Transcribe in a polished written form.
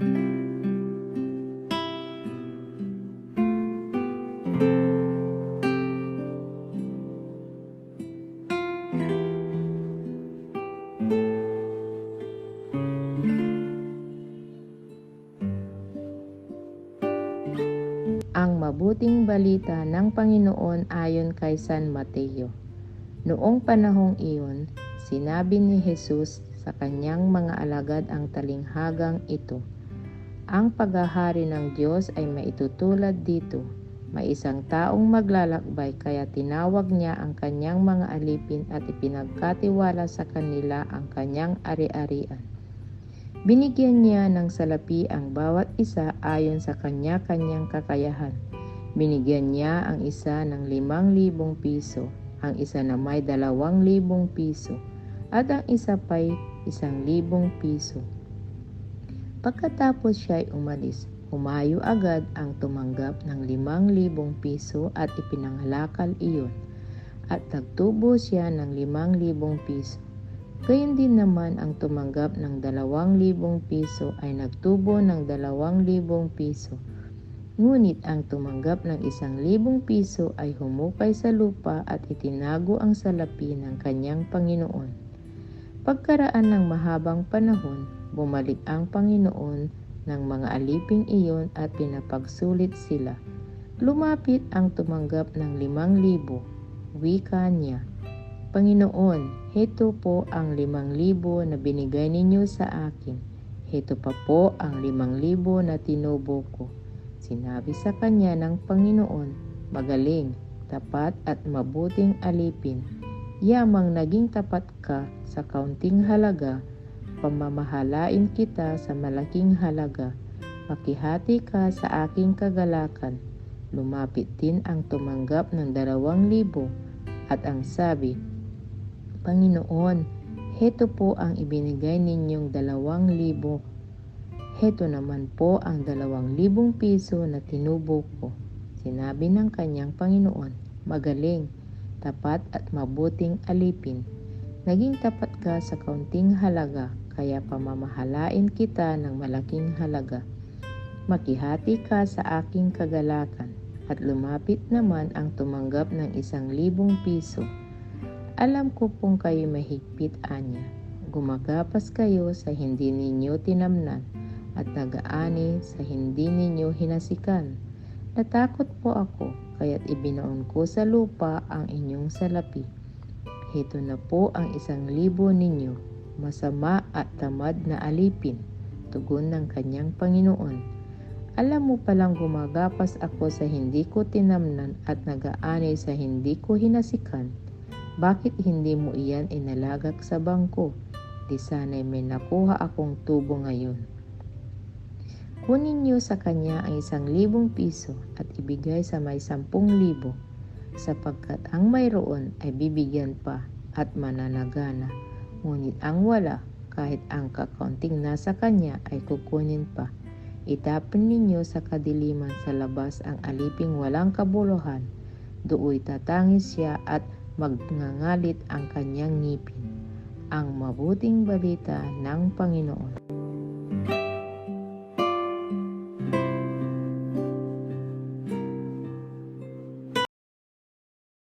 Ang mabuting balita ng Panginoon ayon kay San Mateo. Noong panahong iyon, sinabi ni Jesus sa kanyang mga alagad ang talinghagang ito, "Ang paghahari ng Diyos ay maitutulad dito. May isang taong maglalakbay kaya tinawag niya ang kanyang mga alipin at ipinagkatiwala sa kanila ang kanyang ari-arian. Binigyan niya ng salapi ang bawat isa ayon sa kanya-kanyang kakayahan. Binigyan niya ang isa ng 5,000 piso, ang isa na may 2,000 piso, at ang isa pa'y 1,000 piso. Pagkatapos siya'y umalis, humayo agad ang tumanggap ng 5,000 piso at ipinangalakal iyon, at nagtubo siya ng 5,000 piso. Gayon din naman ang tumanggap ng 2,000 piso ay nagtubo ng 2,000 piso. Ngunit ang tumanggap ng 1,000 piso ay humukay sa lupa at itinago ang salapi ng kanyang Panginoon. Pagkaraan ng mahabang panahon, bumalik ang Panginoon ng mga aliping iyon at pinapagsulit sila. Lumapit ang tumanggap ng 5,000. Wika niya, "Panginoon, heto po ang 5,000 na binigay ninyo sa akin. Heto pa po ang 5,000 na tinubo ko." Sinabi sa kanya ng Panginoon, "Magaling, tapat at mabuting alipin. Yamang naging tapat ka sa kaunting halaga, pamamahalain kita sa malaking halaga. Makihati ka sa aking kagalakan." Lumapit din ang tumanggap ng 2,000 at ang sabi, "Panginoon, heto po ang ibinigay ninyong 2,000. Heto naman po ang 2,000 piso na tinubo ko." Sinabi ng kanyang Panginoon, "Magaling, tapat at mabuting alipin. Naging tapat ka sa kaunting halaga, kaya pamamahalain kita ng malaking halaga. Makihati ka sa aking kagalakan." At lumapit naman ang tumanggap ng 1,000 piso. "Alam ko pong kayo mahigpit anya. Gumagapas kayo sa hindi ninyo tinamnan at nag-aani sa hindi ninyo hinasikan. Natakot po ako, kaya't ibinaon ko sa lupa ang inyong salapi. Heto na po ang 1,000 ninyo, masama at tamad na alipin." Tugon ng kanyang Panginoon, "Alam mo palang gumagapas ako sa hindi ko tinamnan at nag-aani sa hindi ko hinasikan. Bakit hindi mo iyan inalagak sa bangko? Di sana'y may nakuha akong tubo ngayon." Kunin niyo sa kanya ang 1,000 piso at ibigay sa may 10,000, sapagkat ang mayroon ay bibigyan pa at mananagana. Ngunit ang wala, kahit ang kakaunting nasa kanya ay kukunin pa. Itapon ninyo sa kadiliman sa labas ang aliping walang kabuluhan. Dooy tatangis siya at magngangalit ang kanyang ngipin. Ang mabuting balita ng Panginoon.